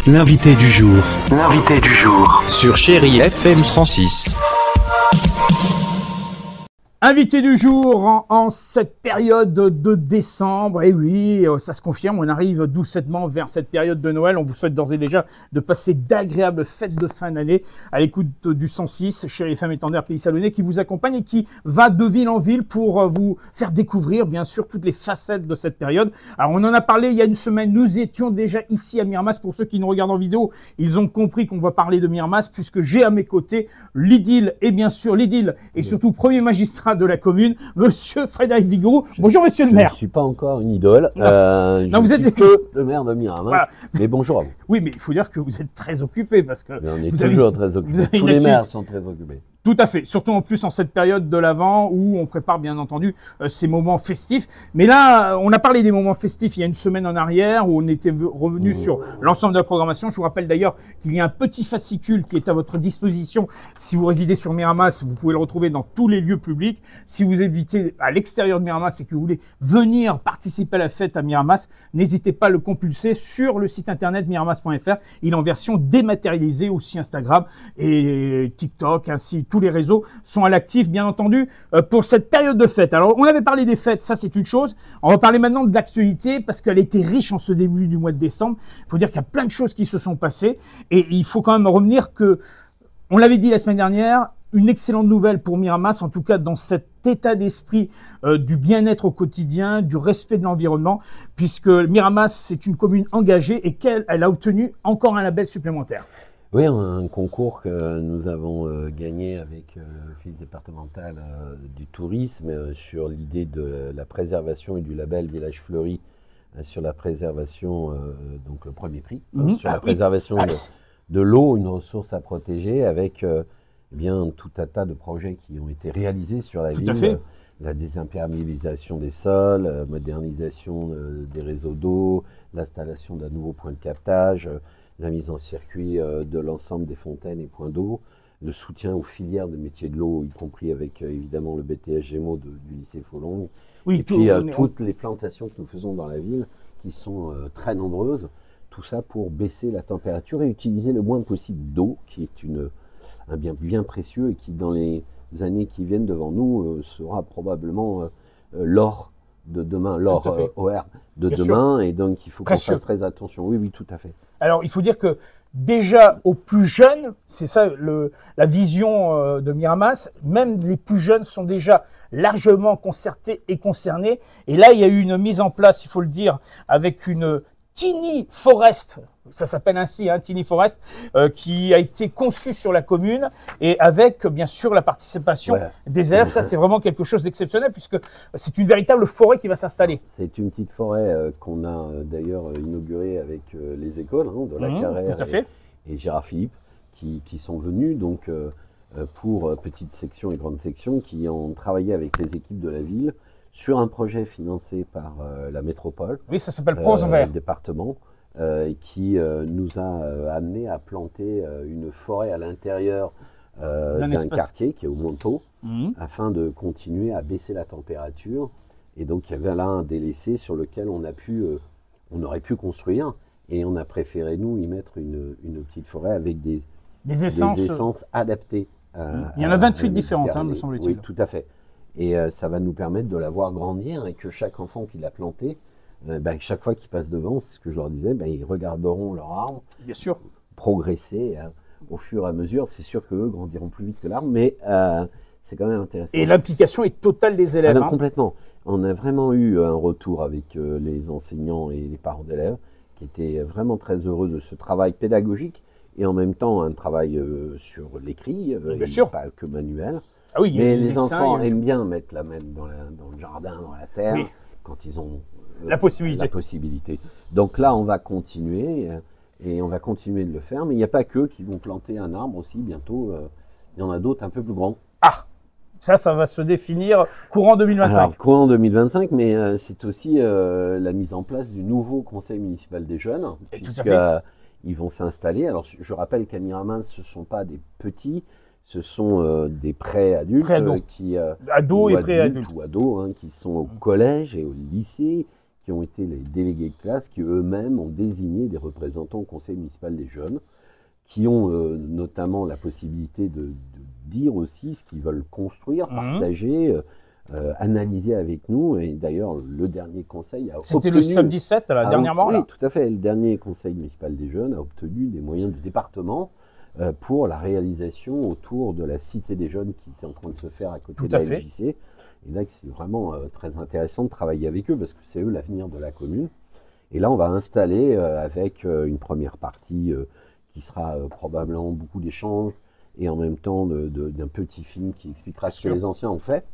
L'invité du jour. L'invité du jour. Sur Chérie FM 106. Invité du jour en cette période de décembre, et oui, ça se confirme, on arrive doucettement vers cette période de Noël. On vous souhaite d'ores et déjà de passer d'agréables fêtes de fin d'année à l'écoute du 106, Chérie FM étendard Pays Salonnais, qui vous accompagne et qui va de ville en ville pour vous faire découvrir, bien sûr, toutes les facettes de cette période. Alors, on en a parlé il y a une semaine, nous étions déjà ici à Miramas. Pour ceux qui nous regardent en vidéo, ils ont compris qu'on va parler de Miramas, puisque j'ai à mes côtés l'édile, et bien sûr l'édile, et surtout premier magistrat de la commune, monsieur Frédéric Vigouroux. Bonjour monsieur le maire. Je ne suis pas encore une idole. Non, vous êtes que le maire de Miramas. Voilà. Mais bonjour à vous. Oui, mais il faut dire que vous êtes très occupé parce que on est toujours très occupés. Tous les maires sont très occupés. Tout à fait, surtout en plus en cette période de l'Avent où on prépare bien entendu ces moments festifs. Mais là, on a parlé des moments festifs il y a une semaine en arrière où on était revenu sur l'ensemble de la programmation. Je vous rappelle d'ailleurs qu'il y a un petit fascicule qui est à votre disposition. Si vous résidez sur Miramas, vous pouvez le retrouver dans tous les lieux publics. Si vous habitez à l'extérieur de Miramas et que vous voulez venir participer à la fête à Miramas, n'hésitez pas à le compulser sur le site internet miramas.fr. Il est en version dématérialisée, aussi Instagram et TikTok, ainsi tous les réseaux sont à l'actif, bien entendu, pour cette période de fête. Alors, on avait parlé des fêtes, ça c'est une chose. On va parler maintenant de l'actualité, parce qu'elle était riche en ce début du mois de décembre. Il faut dire qu'il y a plein de choses qui se sont passées, et il faut quand même revenir que, on l'avait dit la semaine dernière, une excellente nouvelle pour Miramas, en tout cas dans cet état d'esprit du bien-être au quotidien, du respect de l'environnement, puisque Miramas, c'est une commune engagée et qu'elle a obtenu encore un label supplémentaire. Oui, un concours que nous avons gagné avec l'Office départemental du tourisme sur l'idée de la préservation et du label Village Fleuri sur la préservation, donc le premier prix, sur la préservation de l'eau, une ressource à protéger, avec bien tout un tas de projets qui ont été réalisés sur la ville. La désimperméabilisation des sols, modernisation des réseaux d'eau, l'installation d'un nouveau point de captage, la mise en circuit de l'ensemble des fontaines et points d'eau, le soutien aux filières de métiers de l'eau, y compris avec évidemment le BTS Gémeaux du lycée Folong. Oui, et puis toutes les plantations que nous faisons dans la ville, qui sont très nombreuses, tout ça pour baisser la température et utiliser le moins possible d'eau, qui est un bien bien précieux et qui, dans les années qui viennent devant nous, sera probablement l'or de demain, l'or OR de bien demain, sûr. Et donc il faut qu'on fasse très attention. Oui, oui, tout à fait. Alors, il faut dire que déjà aux plus jeunes, c'est ça la vision de Miramas, même les plus jeunes sont déjà largement concertés et concernés. Et là, il y a eu une mise en place, il faut le dire, avec une Tiny Forest, ça s'appelle ainsi, Tiny Forest, qui a été conçue sur la commune et avec bien sûr la participation des élèves. Ça, c'est vraiment quelque chose d'exceptionnel puisque c'est une véritable forêt qui va s'installer. C'est une petite forêt qu'on a d'ailleurs inaugurée avec les écoles de la Carrère et Gérard Philippe qui sont venus donc pour petite section et grande section, qui ont travaillé avec les équipes de la ville sur un projet financé par la métropole. Oui, ça s'appelle Pose Vert. Le département. Qui nous a amené à planter une forêt à l'intérieur d'un quartier qui est au Montaut, afin de continuer à baisser la température. Et donc il y avait là un délaissé sur lequel on aurait pu construire, et on a préféré nous y mettre une petite forêt avec des essences adaptées. Il y en a 28 différentes, me semble-t-il. Oui, tout à fait. Et ça va nous permettre de la voir grandir, et que chaque enfant qui l'a planté, chaque fois qu'ils passent devant, c'est ce que je leur disais, ils regarderont leur arbre progresser au fur et à mesure. C'est sûr qu'eux grandiront plus vite que l'arbre, mais c'est quand même intéressant. Et l'implication est totale des élèves. Complètement. On a vraiment eu un retour avec les enseignants et les parents d'élèves qui étaient vraiment très heureux de ce travail pédagogique et en même temps un travail sur l'écrit, pas que manuel. Ah oui, mais les enfants aiment bien mettre la main dans le jardin, dans la terre, quand ils ont la possibilité. Donc là, on va continuer et on va continuer de le faire. Mais il n'y a pas qu'eux qui vont planter un arbre aussi. Bientôt, il y en a d'autres un peu plus grands. Ah, ça va se définir courant 2025. Alors, courant 2025, mais c'est aussi la mise en place du nouveau conseil municipal des jeunes, puisqu'ils vont s'installer. Alors, je rappelle qu'à Miramas, ce ne sont pas des petits. Ce sont des pré-adultes ados et pré-adultes ou ados qui sont au collège et au lycée, qui ont été les délégués de classe, qui eux-mêmes ont désigné des représentants au conseil municipal des jeunes, qui ont notamment la possibilité de dire aussi ce qu'ils veulent construire, partager, analyser avec nous. Et d'ailleurs, le dernier conseil a obtenu... C'était le samedi 7, dernièrement. Oui, tout à fait. Le dernier conseil municipal des jeunes a obtenu des moyens du département pour la réalisation autour de la cité des jeunes qui était en train de se faire à côté de la MJC. Et là, c'est vraiment très intéressant de travailler avec eux parce que c'est eux l'avenir de la commune. Et là, on va installer avec une première partie qui sera probablement beaucoup d'échanges et en même temps d'un petit film qui expliquera ce que les anciens ont fait.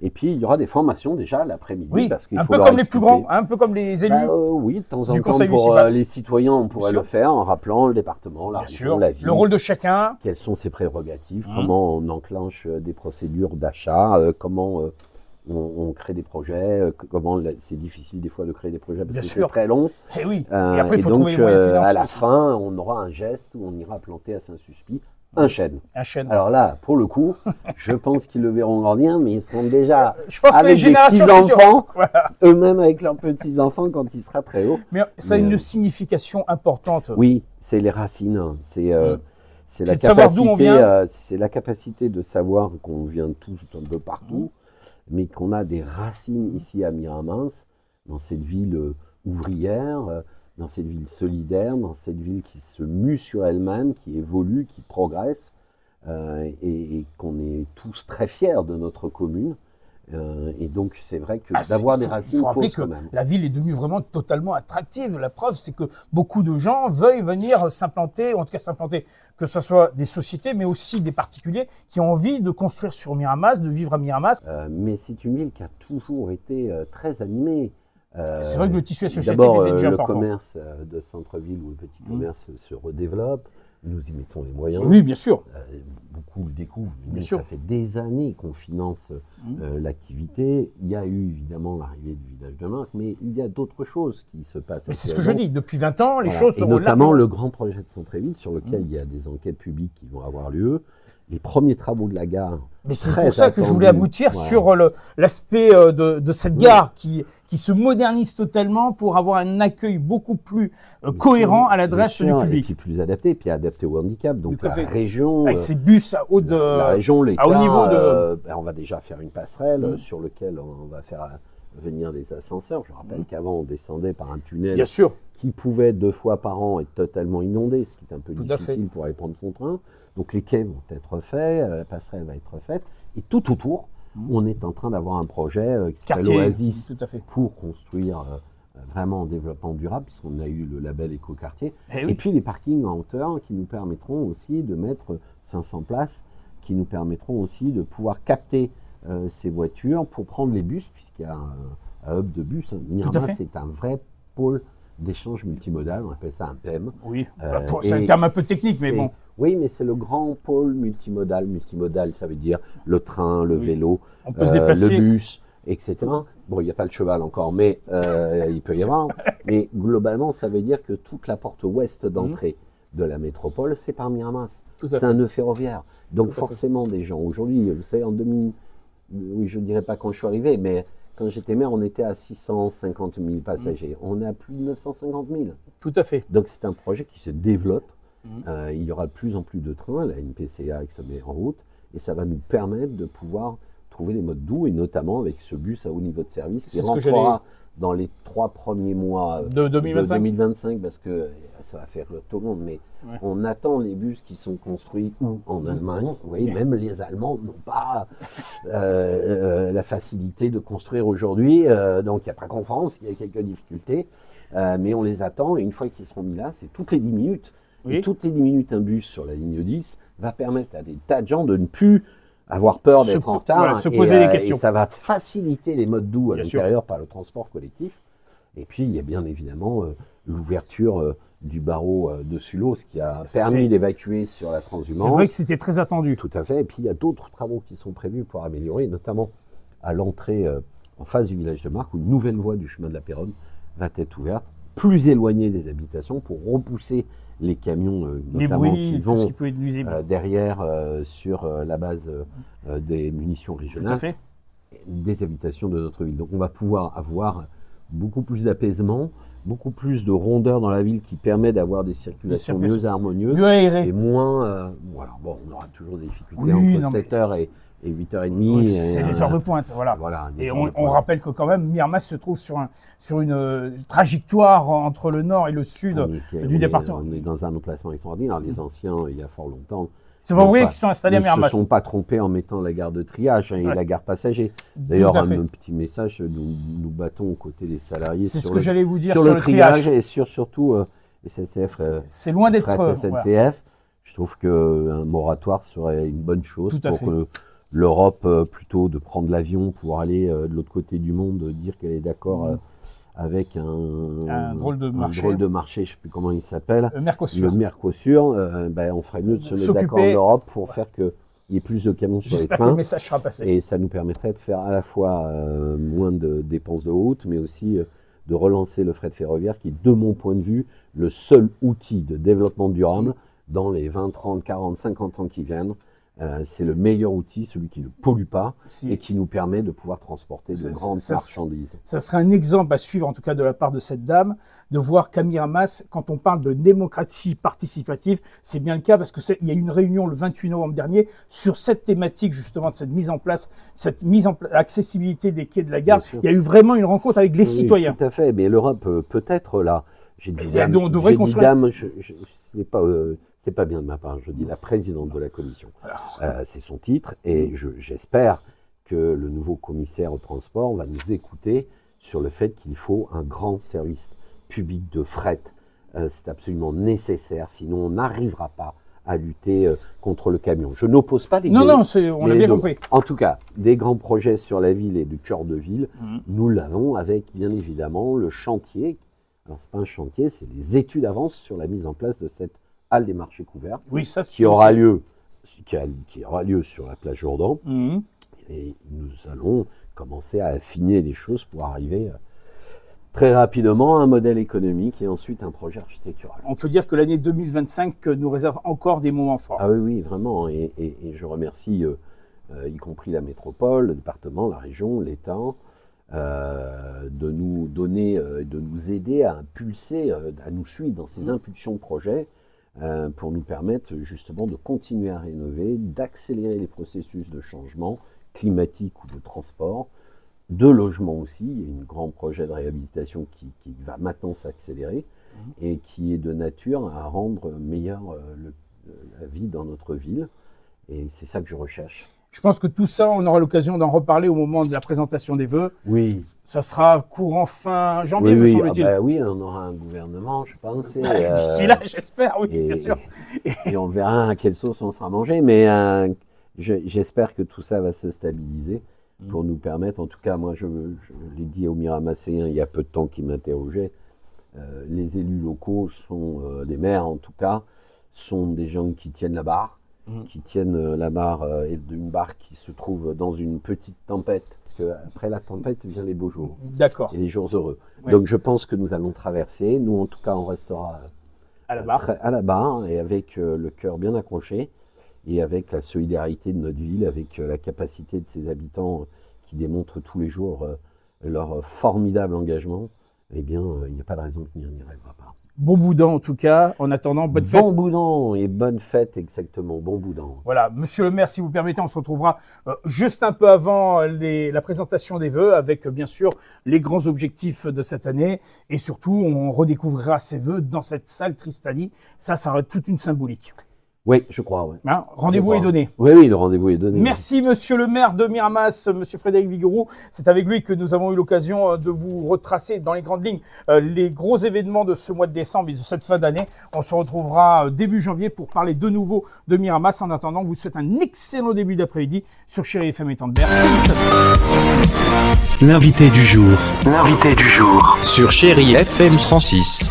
Et puis, il y aura des formations déjà l'après-midi. Oui, parce qu'il un faut peu comme les plus grands, un peu comme les élus. Oui, de temps en temps, pour les citoyens, on pourrait le faire en rappelant le département, la région, la ville. Le rôle de chacun. Quelles sont ses prérogatives, comment on enclenche des procédures d'achat, comment on crée des projets, comment c'est difficile des fois de créer des projets parce que c'est très long. Et oui. Et après, il faut donc, trouver les moyens financiers. à la fin, on aura un geste où on ira planter à Saint-Suspit un chêne. Alors là, pour le coup, je pense qu'ils le verront grandir, mais ils seront déjà je pense avec que les générations des petits-enfants, eux-mêmes avec leurs petits-enfants quand il sera très haut. Mais ça a une signification importante. Oui, c'est les racines. C'est la capacité de savoir qu'on vient tous un peu partout, mais qu'on a des racines ici à Miramas, dans cette ville ouvrière, dans cette ville solidaire, dans cette ville qui se mue sur elle-même, qui évolue, qui progresse, et qu'on est tous très fiers de notre commune. Et donc, c'est vrai que d'avoir des racines pose quand même. La ville est devenue vraiment totalement attractive. La preuve, c'est que beaucoup de gens veulent venir s'implanter, en tout cas s'implanter, que ce soit des sociétés, mais aussi des particuliers qui ont envie de construire sur Miramas, de vivre à Miramas. Mais c'est une ville qui a toujours été très animée. C'est vrai que le tissu associatif était déjà important. Le commerce de centre-ville ou le petit commerce se redéveloppe. Nous y mettons les moyens. Oui, bien sûr. Beaucoup le découvrent, mais ça fait des années qu'on finance l'activité. Il y a eu évidemment l'arrivée du village de Marc, mais il y a d'autres choses qui se passent. Mais c'est ce que je dis, depuis 20 ans, les choses seront là. Notamment le grand projet de centre-ville sur lequel il y a des enquêtes publiques qui vont avoir lieu. Les premiers travaux de la gare. Mais c'est pour ça que je voulais aboutir sur l'aspect de cette gare qui se modernise totalement pour avoir un accueil beaucoup plus cohérent à l'adresse du public. Et puis plus adapté, puis adapté au handicap. Donc la région. Avec ces bus à haut la région, à haut niveau de. On va déjà faire une passerelle sur laquelle on va faire venir des ascenseurs. Je rappelle qu'avant on descendait par un tunnel qui pouvait 2 fois par an être totalement inondé, ce qui est un peu difficile pour aller prendre son train. Donc les quais vont être faits, la passerelle va être faite, et tout autour, on est en train d'avoir un projet qui s'appelle Oasis pour construire vraiment en développement durable, puisqu'on a eu le label éco-quartier. Et puis les parkings en hauteur qui nous permettront aussi de mettre 500 places, qui nous permettront aussi de pouvoir capter ces voitures pour prendre les bus, puisqu'il y a un hub de bus. Miramas, c'est un vrai pôle d'échange multimodal, on appelle ça un PEM. Oui, c'est un terme un peu technique, mais bon. Oui, mais c'est le grand pôle multimodal. Multimodal, ça veut dire le train, le vélo, on peut se déplacer. Le bus, etc. Bon, il n'y a pas le cheval encore, mais il peut y avoir. Mais globalement, ça veut dire que toute la porte ouest d'entrée de la métropole, c'est par Miramas. C'est un nœud ferroviaire. Donc forcément, des gens, aujourd'hui, vous savez, en 2000, oui, je ne dirais pas quand je suis arrivé, mais quand j'étais maire, on était à 650 000 passagers. On est à plus de 950 000. Tout à fait. Donc c'est un projet qui se développe. Il y aura de plus en plus de trains, la NPCA qui se met en route, et ça va nous permettre de pouvoir trouver les modes doux, et notamment avec ce bus à haut niveau de service qui rentrera dans les 3 premiers mois de 2025, parce que ça va faire le tout le monde, mais on attend les bus qui sont construits en Allemagne. Vous voyez, même les Allemands n'ont pas la facilité de construire aujourd'hui, donc il n'y a pas qu'en France, il y a quelques difficultés, mais on les attend, et une fois qu'ils seront mis là, c'est toutes les 10 minutes. Et toutes les 10 minutes, un bus sur la ligne 10 va permettre à des tas de gens de ne plus avoir peur d'être en retard. Se poser des questions. Et ça va faciliter les modes doux à l'intérieur par le transport collectif. Et puis, il y a bien évidemment l'ouverture du barreau de Sulos qui a permis d'évacuer sur la transhumance. C'est vrai que c'était très attendu. Tout à fait. Et puis, il y a d'autres travaux qui sont prévus pour améliorer, notamment à l'entrée en face du village de Marc, où une nouvelle voie du chemin de la Péronne va être ouverte, plus éloignée des habitations, pour repousser les camions notamment qui vont derrière sur la base des munitions régionales, des habitations de notre ville. Donc on va pouvoir avoir beaucoup plus d'apaisement, beaucoup plus de rondeur dans la ville qui permet d'avoir des circulations mieux harmonieuses mieux aéré. et moins... voilà, bon, on aura toujours des difficultés Oui, entre 7h et 8h30. C'est les heures de pointe, voilà. Et on rappelle que quand même, Miramas se trouve sur une trajectoire entre le nord et le sud du département. On est dans un emplacement extraordinaire. Les anciens, il y a fort longtemps, c'est pas vrai qu'ils sont installés à Miramas. Ils ne se sont pas trompés en mettant la gare de triage et la gare passager. D'ailleurs, un petit message, nous battons aux côtés des salariés c'est ce que j'allais vous dire sur le triage et surtout SNCF. C'est loin d'être SNCF. Voilà. Je trouve qu'un moratoire serait une bonne chose pour l'Europe, plutôt de prendre l'avion pour aller de l'autre côté du monde, dire qu'elle est d'accord avec un drôle de marché, je ne sais plus comment il s'appelle, le Mercosur, on ferait mieux de se mettre d'accord en Europe pour faire qu'il y ait plus de camions sur les trains. J'espère que le message sera passé. Et ça nous permettrait de faire à la fois moins de dépenses de route, mais aussi de relancer le fret ferroviaire qui est, de mon point de vue, le seul outil de développement durable dans les 20, 30, 40, 50 ans qui viennent. C'est le meilleur outil, celui qui ne pollue pas et qui nous permet de pouvoir transporter de grandes marchandises. Ça serait un exemple à suivre, en tout cas de la part de cette dame, de voir qu'à Miramas, quand on parle de démocratie participative, c'est bien le cas parce qu'il y a eu une réunion le 28 novembre dernier sur cette thématique justement de cette mise en place, accessibilité des quais de la gare. Il y a eu vraiment une rencontre avec les citoyens. Tout à fait, mais l'Europe peut être là. J'ai dit dame, c'est pas bien de ma part, je dis la présidente de la commission. C'est son titre et j'espère que le nouveau commissaire au transport va nous écouter sur le fait qu'il faut un grand service public de fret. C'est absolument nécessaire, sinon on n'arrivera pas à lutter contre le camion. Je n'oppose pas les deux. Non, on l'a bien compris. En tout cas, des grands projets sur la ville et du cœur de ville, nous l'avons avec bien évidemment le chantier. Alors c'est pas un chantier, c'est les études d'avance sur la mise en place de cette halle des marchés couverts, qui aura lieu sur la plage Jourdan. Et nous allons commencer à affiner les choses pour arriver très rapidement à un modèle économique et ensuite un projet architectural. On peut dire que l'année 2025 nous réserve encore des moments forts. Ah oui, vraiment. Et je remercie y compris la métropole, le département, la région, l'État, de nous donner, de nous aider à impulser, à nous suivre dans ces impulsions de projets, pour nous permettre justement de continuer à rénover, d'accélérer les processus de changement climatique ou de transport, de logement aussi. Il y a un grand projet de réhabilitation qui va maintenant s'accélérer et qui est de nature à rendre meilleure la vie dans notre ville. Et c'est ça que je recherche. Je pense que tout ça, on aura l'occasion d'en reparler au moment de la présentation des vœux. Oui. Ça sera courant fin janvier, me semble-t-il. Oui, on aura un gouvernement, je pense. D'ici là, j'espère, oui, bien sûr. Et on verra à quelle sauce on sera mangé. Mais j'espère que tout ça va se stabiliser pour nous permettre, en tout cas, moi, je l'ai dit aux Miramasséens il y a peu de temps qui m'interrogeaient, les élus locaux sont, des maires en tout cas, sont des gens qui tiennent la barre. Qui tiennent la barre, et d'une barre qui se trouve dans une petite tempête, parce qu'après la tempête viennent les beaux jours. D'accord. Et les jours heureux. Oui. Donc je pense que nous allons traverser, nous en tout cas on restera à la barre et avec le cœur bien accroché et avec la solidarité de notre ville, avec la capacité de ses habitants qui démontrent tous les jours leur formidable engagement. Eh bien, il n'y a pas de raison que n'y arrivera pas. Bon boudin en tout cas, en attendant, bonne fête. Bon boudin et bonne fête, exactement, bon boudin. Voilà, monsieur le maire, si vous permettez, on se retrouvera juste un peu avant la présentation des vœux, avec bien sûr les grands objectifs de cette année, et surtout on redécouvrira ces vœux dans cette salle Tristani. Ça sera toute une symbolique. Oui, je crois. Ouais. Hein, rendez-vous est donné. Oui, le rendez-vous est donné. Merci, monsieur le maire de Miramas, monsieur Frédéric Vigouroux. C'est avec lui que nous avons eu l'occasion de vous retracer dans les grandes lignes les gros événements de ce mois de décembre et de cette fin d'année. On se retrouvera début janvier pour parler de nouveau de Miramas. En attendant, on vous souhaite un excellent début d'après-midi sur Chérie FM et Tandberg. L'invité du jour. Sur Chérie FM 106.